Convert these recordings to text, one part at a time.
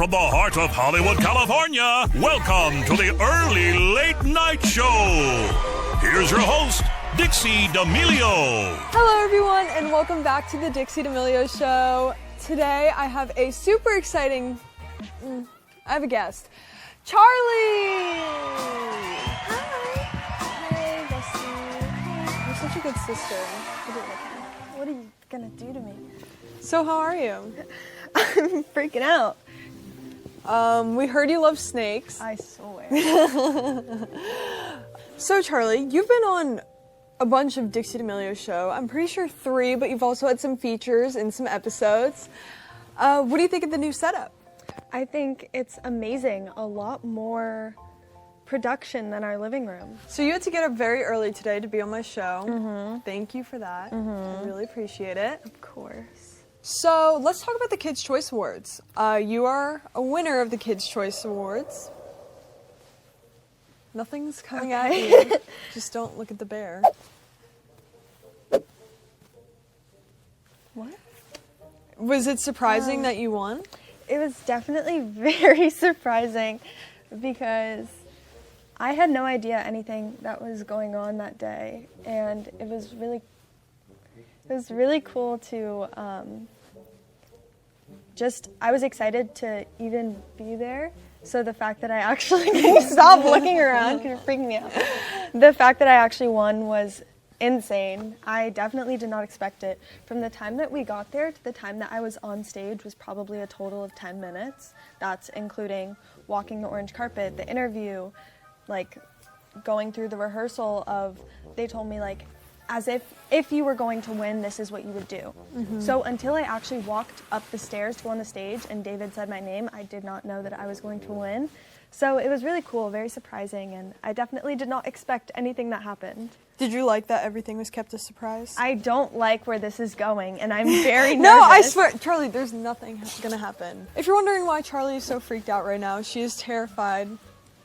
from the heart of Hollywood, California, welcome to the early late night show. Here's your host, Dixie D'Amelio. Hello everyone and welcome back to the Dixie D'Amelio show. Today I have a super exciting, I have a guest, CHARLI! Hi! Hey, bestie. You're such a good sister. What are you gonna do to me? So how are you? I'm freaking out. We heard you love snakes. I swear. So CHARLI, you've been on a bunch of Dixie D'Amelio show. I'm pretty sure 3, but you've also had some features in some episodes. What do you think of the new setup? I think it's amazing. A lot more production than our living room. So you had to get up very early today to be on my show. Thank you for that. I really appreciate it. Of course. So let's talk about the Kids' Choice Awards. You are a winner of the Kids' Choice Awards. Nothing's coming at you. Just don't look at the bear. What? Was it surprising that you won? It was definitely very surprising because I had no idea anything that was going on that day, and it was really cool to I was excited to even be there. So the fact that I actually, can you stop looking around because you're freaking me out. The fact that I actually won was insane. I definitely did not expect it. From the time that we got there to the time that I was on stage was probably a total of 10 minutes. That's including walking the orange carpet, the interview, like going through the rehearsal of, they told me like, as if you were going to win, this is what you would do. So until I actually walked up the stairs to go on the stage and David said my name, I did not know that I was going to win. So it was really cool, very surprising, and I definitely did not expect anything that happened. Did you like that everything was kept a surprise? I don't like where this is going, and I'm very nervous. No, I swear, CHARLI, there's nothing gonna happen. If you're wondering why CHARLI is so freaked out right now, she is terrified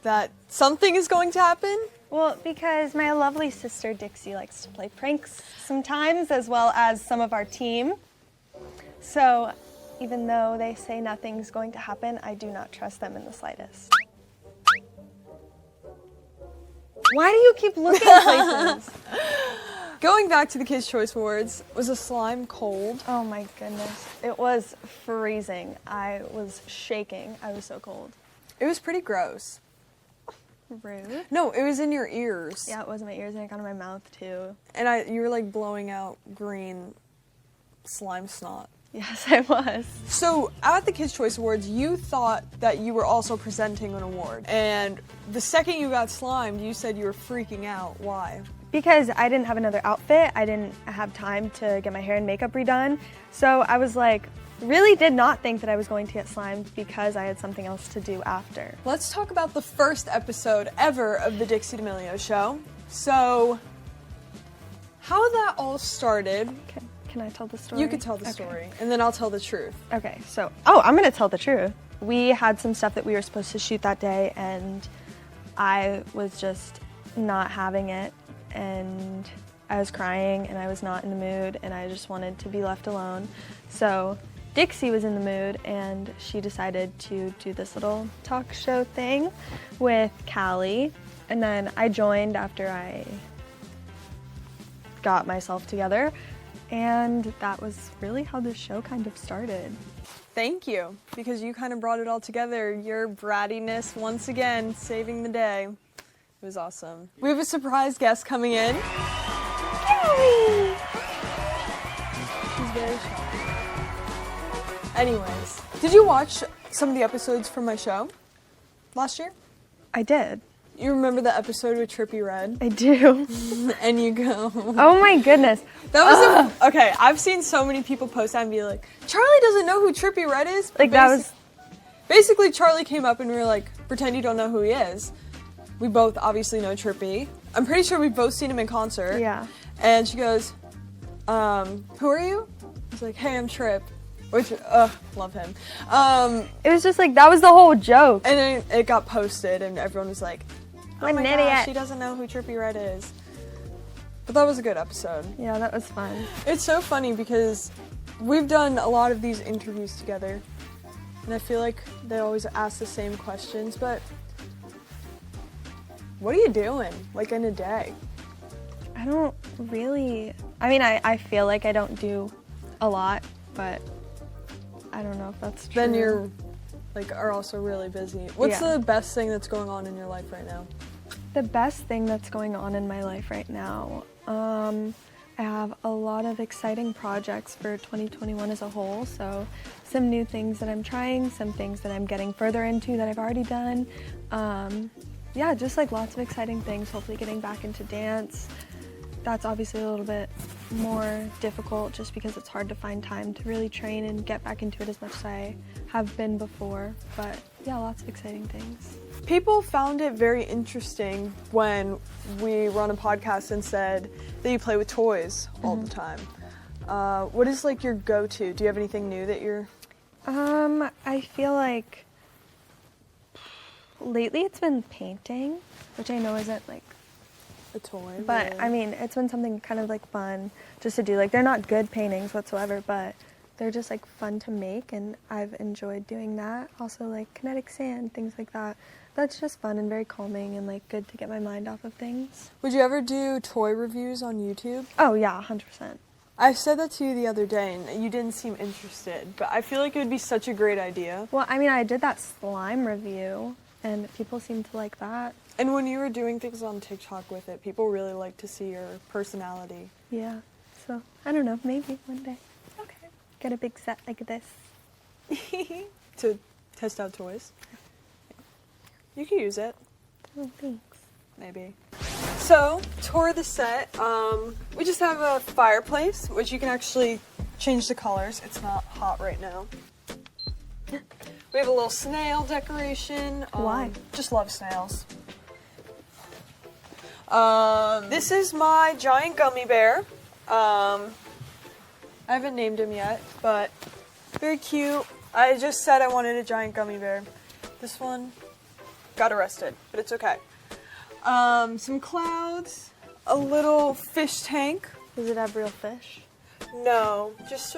that something is going to happen. Well, because my lovely sister Dixie likes to play pranks sometimes, as well as some of our team. So even though they say nothing's going to happen, I do not trust them in the slightest. Why do you keep looking places? Going back to the Kids' Choice Awards, was the slime cold? Oh my goodness. It was freezing. I was shaking. I was so cold. It was pretty gross. Rude. No, it was in your ears. Yeah, it was in my ears and it got in my mouth too. And you were like blowing out green slime snot. Yes, I was. So at the Kids' Choice Awards, you thought that you were also presenting an award. And the second you got slimed, you said you were freaking out. Why? Because I didn't have another outfit. I didn't have time to get my hair and makeup redone. So I was like, really did not think that I was going to get slimed because I had something else to do after. Let's talk about the first episode ever of the Dixie D'Amelio show. So, how that all started. Can I tell the story? You could tell the story, and then I'll tell the truth. Okay, so, I'm gonna tell the truth. We had some stuff that we were supposed to shoot that day, and I was just not having it, and I was crying, and I was not in the mood, and I just wanted to be left alone. So Dixie was in the mood, and she decided to do this little talk show thing with Callie, and then I joined after I got myself together, and that was really how the show kind of started. Thank you, because you kind of brought it all together. Your brattiness, once again, saving the day. It was awesome. We have a surprise guest coming in. Callie! She's very shy. Anyways, did you watch some of the episodes from my show last year? I did. You remember the episode with Trippy Red? I do. And you go. Oh my goodness. That was okay, I've seen so many people post that and be like, CHARLI doesn't know who Trippy Red is? Like that was... Basically, CHARLI came up and we were like, pretend you don't know who he is. We both obviously know Trippy. I'm pretty sure we've both seen him in concert. Yeah. And she goes, who are you? I was like, hey, I'm Trip. Which, love him. It was just like, that was the whole joke. And then it got posted and everyone was like, oh What my an gosh, idiot. she doesn't know who Trippy Red is. But that was a good episode. Yeah, that was fun. It's so funny because we've done a lot of these interviews together. and I feel like they always ask the same questions, but what are you doing, like, in a day? I don't really, I mean, I feel like I don't do a lot, but I don't know if that's true. Then you're, like, are also really busy. What's Yeah. the best thing that's going on in your life right now? The best thing that's going on in my life right now, I have a lot of exciting projects for 2021 as a whole, so some new things that I'm trying, some things that I'm getting further into that I've already done. Yeah, just like lots of exciting things, hopefully getting back into dance. That's obviously a little bit more difficult just because it's hard to find time to really train and get back into it as much as I have been before, but yeah, lots of exciting things. People found it very interesting when we run a podcast and said that you play with toys all the time. What is like your go-to? Do you have anything new that you're... I feel like lately it's been painting, which I know isn't like A toy? but really? I mean, it's been something kind of like fun just to do. Like, they're not good paintings whatsoever, but they're just like fun to make, and I've enjoyed doing that. Also, like kinetic sand, things like that. That's just fun and very calming and like good to get my mind off of things. Would you ever do toy reviews on YouTube? Oh yeah, 100%. I said that to you the other day and you didn't seem interested, but I feel like it would be such a great idea. Well, I mean, I did that slime review, and people seem to like that. And when you were doing things on TikTok with it, people really like to see your personality. Yeah, so I don't know, maybe one day. Okay. Get a big set like this. To test out toys. You could use it, Oh, thanks. maybe. So, tour the set. We just have a fireplace, which you can actually change the colors. It's not hot right now. We have a little snail decoration. Why? Just love snails. This is my giant gummy bear. I haven't named him yet, but very cute. I just said I wanted a giant gummy bear. This one got arrested, but it's okay. Some clouds, a little fish tank. Does it have real fish? No, just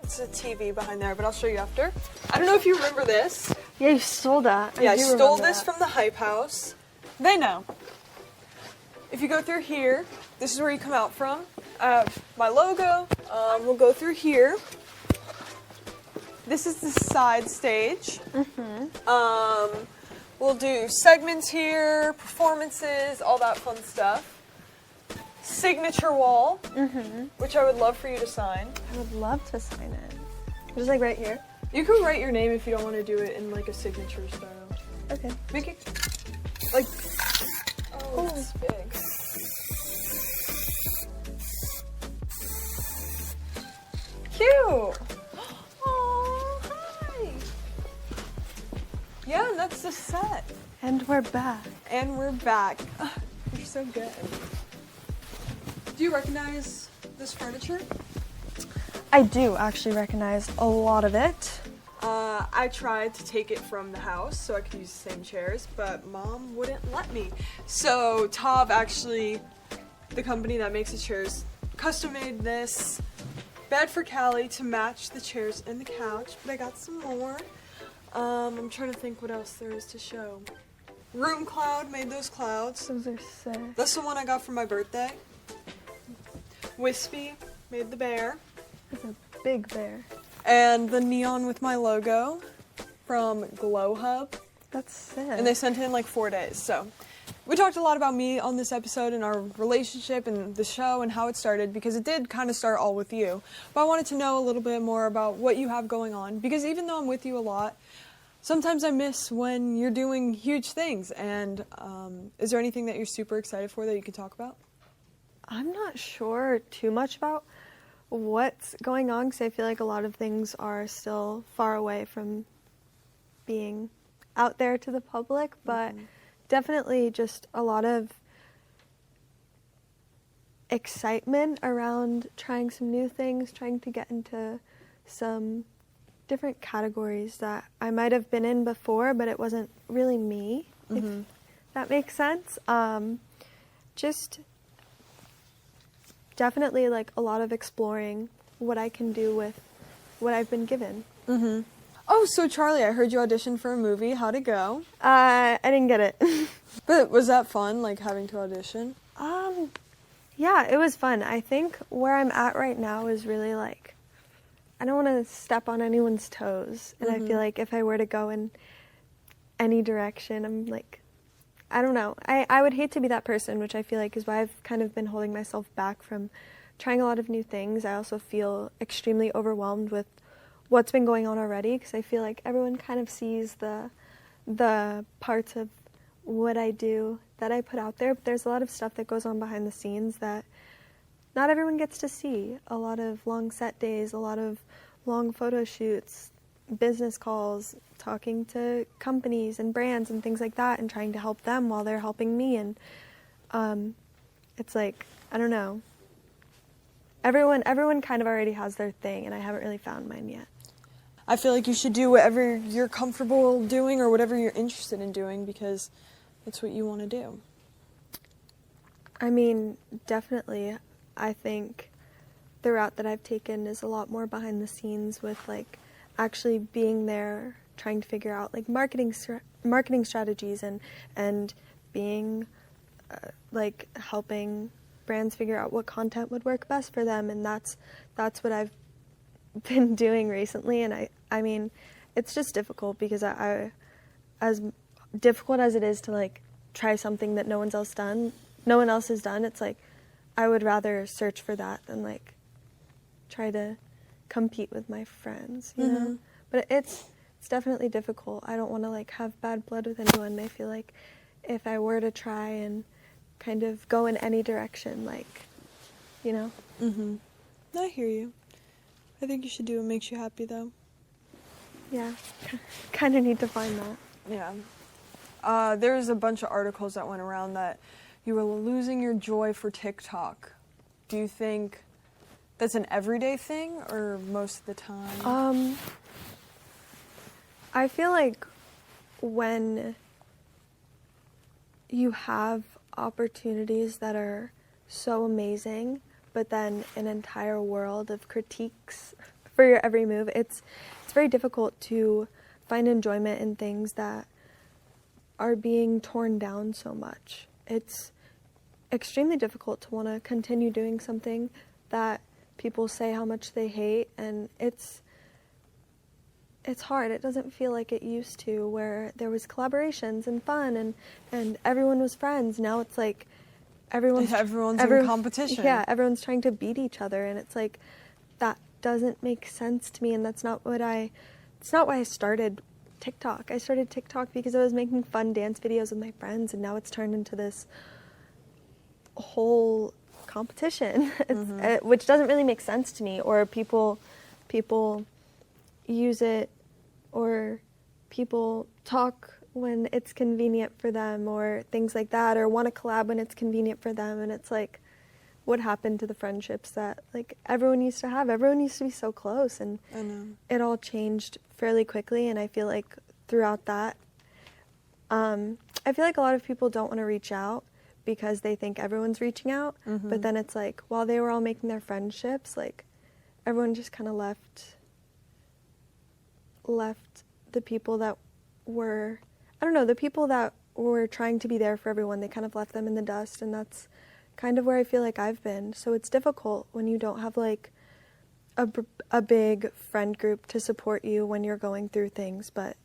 it's a TV behind there, but I'll show you after. I don't know if you remember this. Yeah, you stole that. Yeah, I do stole remember this that. from the Hype House. They know. If you go through here, this is where you come out from. I have my logo. We'll go through here. This is the side stage. We'll do segments here, performances, all that fun stuff. Signature wall, which I would love for you to sign. I would love to sign it. Just like right here. You can write your name if you don't want to do it in like a signature style. Okay. Make it like, oh, it's big. Cute. Oh, hi. Yeah, and that's the set. And we're back. And we're back. You're so good. Do you recognize this furniture? I do actually recognize a lot of it. I tried to take it from the house so I could use the same chairs, but Mom wouldn't let me. So Tav actually, the company that makes the chairs, custom made this bed for Callie to match the chairs and the couch, but I got some more. I'm trying to think what else there is to show. Room Cloud made those clouds. Those are sick. That's the one I got for my birthday. Wispy made the bear. It's a big bear. And the neon with my logo from Glow Hub. That's sick. And they sent it in like 4 days. So we talked a lot about me on this episode and our relationship and the show and how it started, because it did kind of start all with you. But I wanted to know a little bit more about what you have going on, because even though I'm with you a lot, sometimes I miss when you're doing huge things. And is there anything that you're super excited for that you could talk about? I'm not sure too much about what's going on, because I feel like a lot of things are still far away from being out there to the public, but definitely just a lot of excitement around trying some new things, trying to get into some different categories that I might have been in before, but it wasn't really me, if that makes sense. Just definitely like a lot of exploring what I can do with what I've been given. Oh, so Charlie, I heard you auditioned for a movie. How'd it go? I didn't get it. But was that fun, like having to audition? Yeah, it was fun. I think where I'm at right now is really like, I don't want to step on anyone's toes. And I feel like if I were to go in any direction, I'm like, I don't know. I would hate to be that person, which I feel like is why I've kind of been holding myself back from trying a lot of new things. I also feel extremely overwhelmed with what's been going on already, because I feel like everyone kind of sees the parts of what I do that I put out there, but there's a lot of stuff that goes on behind the scenes that not everyone gets to see. A lot of long set days, a lot of long photo shoots, business calls, talking to companies and brands and things like that, and trying to help them while they're helping me. And it's like, I don't know. Everyone kind of already has their thing, and I haven't really found mine yet. I feel like you should do whatever you're comfortable doing or whatever you're interested in doing, because it's what you want to do. I mean, definitely. I think the route that I've taken is a lot more behind the scenes, with like actually being there, trying to figure out like marketing strategies and being like helping brands figure out what content would work best for them, and that's what I've been doing recently. And I mean, it's just difficult because I as difficult as it is to like try something that no one else has done, it's like I would rather search for that than like try to compete with my friends, you know? But it's definitely difficult. I don't want to like have bad blood with anyone. I feel like if I were to try and kind of go in any direction, like, you know? I hear you. I think you should do what makes you happy, though. Yeah, kind of need to find that. Yeah. There was a bunch of articles that went around that you were losing your joy for TikTok. Do you think that's an everyday thing or most of the time? I feel like when you have opportunities that are so amazing, but then an entire world of critiques for your every move, it's very difficult to find enjoyment in things that are being torn down so much. It's extremely difficult to want to continue doing something that people say how much they hate, and it's hard. It doesn't feel like it used to, where there was collaborations and fun and everyone was friends. Now it's like everyone's in competition. Yeah, everyone's trying to beat each other, and it's like that doesn't make sense to me, and it's not why I started TikTok. I started TikTok because I was making fun dance videos with my friends, and now it's turned into this whole competition, which doesn't really make sense to me. Or people use it, or people talk when it's convenient for them, or things like that, or want to collab when it's convenient for them. And it's like, what happened to the friendships that like everyone used to have? Everyone used to be so close, and I know. It all changed fairly quickly. And I feel like throughout that, I feel like a lot of people don't want to reach out because they think everyone's reaching out. But then it's like, while they were all making their friendships, like everyone just kind of left the people that were, I don't know, the people that were trying to be there for everyone, they kind of left them in the dust. And that's kind of where I feel like I've been. So it's difficult when you don't have like a big friend group to support you when you're going through things. But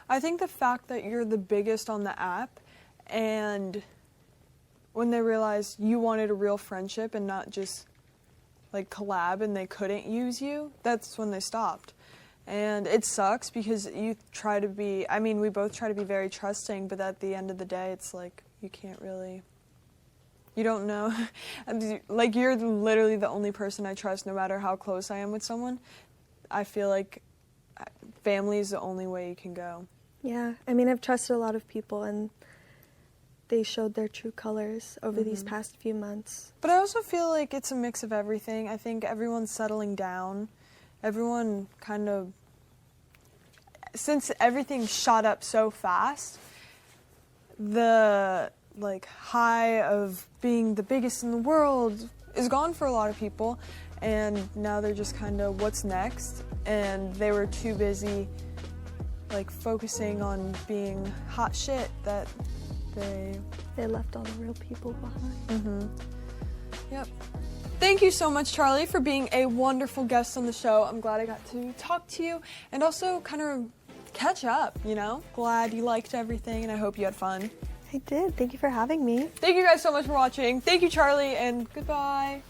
I think the fact that you're the biggest on the app, and when they realized you wanted a real friendship and not just like collab and they couldn't use you, that's when they stopped. And it sucks because you try to be, I mean, we both try to be very trusting, but at the end of the day, it's like you can't really, you don't know. Like, you're literally the only person I trust, no matter how close I am with someone. I feel like family is the only way you can go. Yeah, I mean, I've trusted a lot of people, and they showed their true colors over these past few months. But I also feel like it's a mix of everything. I think everyone's settling down. Everyone kind of, since everything shot up so fast, the like high of being the biggest in the world is gone for a lot of people, and now they're just kind of what's next, and they were too busy like focusing on being hot shit that they left all the real people behind. Yep. Thank you so much, Charlie, for being a wonderful guest on the show. I'm glad I got to talk to you and also kind of catch up, you know? Glad you liked everything, and I hope you had fun. I did. Thank you for having me. Thank you guys so much for watching. Thank you, Charlie, and goodbye.